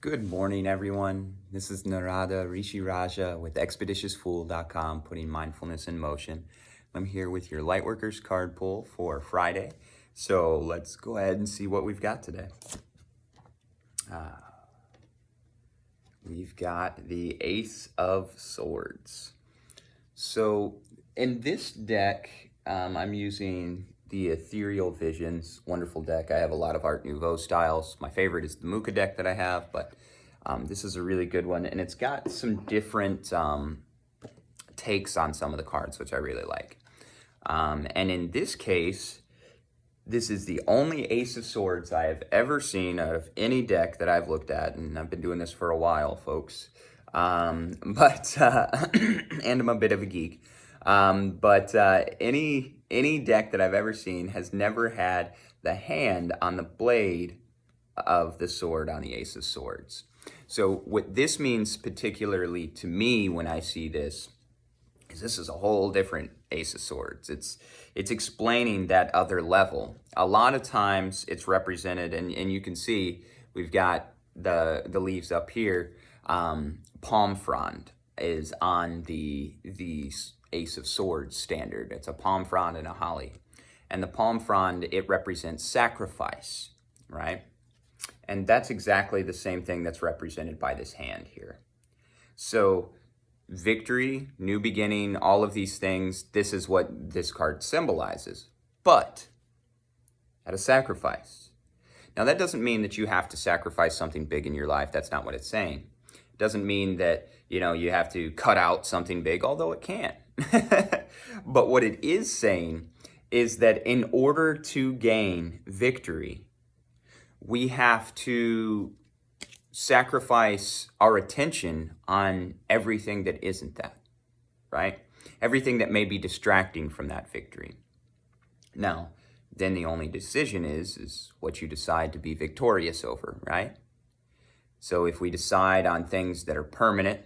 Good morning, everyone. This is Narada Rishi Raja with expeditiousfool.com, putting mindfulness in motion. I'm here with your Lightworkers card pull for Friday. So let's go ahead and see what we've got today. We've got the Ace of Swords. So in this deck, I'm using the Ethereal Visions, wonderful deck. I have a lot of Art Nouveau styles. My favorite is the Muka deck that I have, but this is a really good one, and it's got some different takes on some of the cards, which I really like. And in this case, this is the only Ace of Swords I have ever seen out of any deck that I've looked at, and I've been doing this for a while, folks. And I'm a bit of a geek. Any deck that I've ever seen has never had the hand on the blade of the sword on the Ace of Swords. So what this means particularly to me when I see this is this is a whole different Ace of Swords. It's explaining that other level. A lot of times it's represented, and you can see we've got the leaves up here. Palm frond is on the Ace of Swords standard. It's a palm frond and a holly. And the palm frond, it represents sacrifice, right? And that's exactly the same thing that's represented by this hand here. So victory, new beginning, all of these things, this is what this card symbolizes. But at a sacrifice. Now that doesn't mean that you have to sacrifice something big in your life. That's not what it's saying. It doesn't mean that, you have to cut out something big, although it can. But what it is saying is that in order to gain victory, we have to sacrifice our attention on everything that isn't that, right? Everything that may be distracting from that victory. Now, then the only decision is what you decide to be victorious over, right? So if we decide on things that are permanent,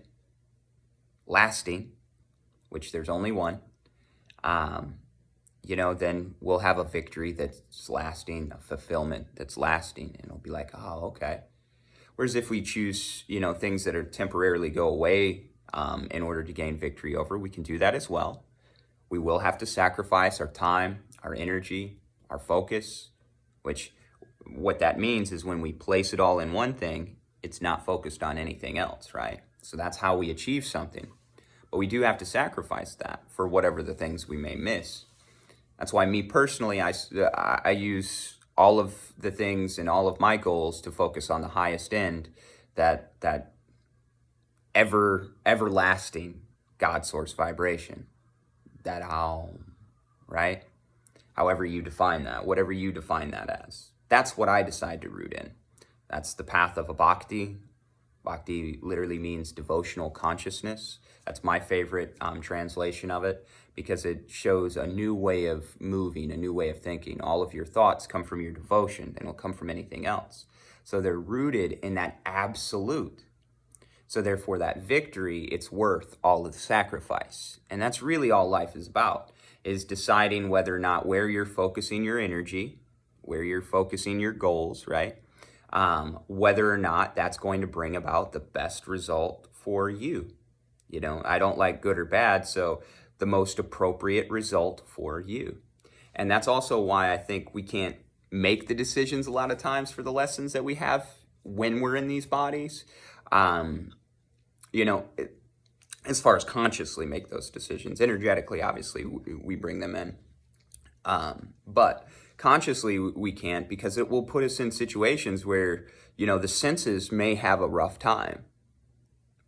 lasting, which there's only one, then we'll have a victory that's lasting, a fulfillment that's lasting, and it'll be like, oh, okay. Whereas if we choose, things that are temporarily go away in order to gain victory over, we can do that as well. We will have to sacrifice our time, our energy, our focus, which what that means is when we place it all in one thing, it's not focused on anything else, right? So that's how we achieve something. But we do have to sacrifice that for whatever the things we may miss. That's why me personally, I use all of the things and all of my goals to focus on the highest end, that everlasting God source vibration, that right? However you define that, whatever you define that as. That's what I decide to root in. That's the path of a bhakti. Bhakti literally means devotional consciousness. That's my favorite translation of it, because it shows a new way of moving, a new way of thinking. All of your thoughts come from your devotion, and it'll come from anything else. So they're rooted in that absolute. So therefore that victory, it's worth all of the sacrifice. And that's really all life is about, is deciding whether or not where you're focusing your energy, where you're focusing your goals, right? Whether or not that's going to bring about the best result for you. I don't like good or bad, so the most appropriate result for you. And that's also why I think we can't make the decisions a lot of times for the lessons that we have when we're in these bodies. As far as consciously make those decisions, energetically, obviously, we bring them in. But consciously, we can't, because it will put us in situations where, the senses may have a rough time.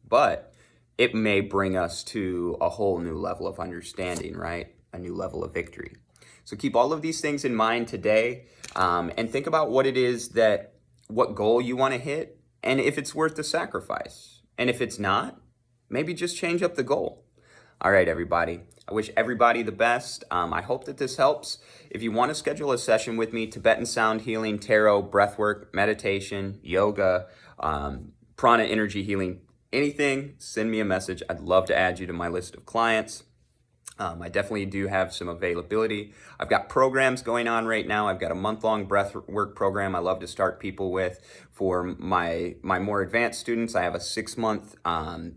But it may bring us to a whole new level of understanding, right? A new level of victory. So keep all of these things in mind today, and think about what it is what goal you want to hit, and if it's worth the sacrifice. And if it's not, maybe just change up the goal. All right, everybody. I wish everybody the best. I hope that this helps. If you want to schedule a session with me, Tibetan sound healing, tarot, breathwork, meditation, yoga, prana energy healing, anything, send me a message. I'd love to add you to my list of clients. I definitely do have some availability. I've got programs going on right now. I've got a month-long breath work program I love to start people with. For my more advanced students, I have a 6-month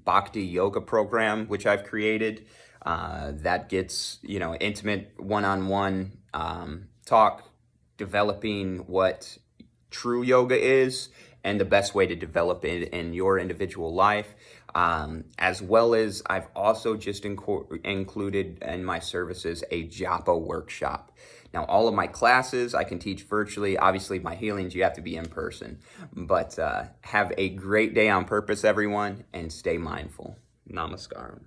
Bhakti yoga program, which I've created. That gets, intimate one-on-one talk, developing what true yoga is and the best way to develop it in your individual life. As well as I've also just included in my services a japa workshop. Now, all of my classes I can teach virtually. Obviously, my healings, you have to be in person. But have a great day on purpose, everyone, and stay mindful. Namaskaram.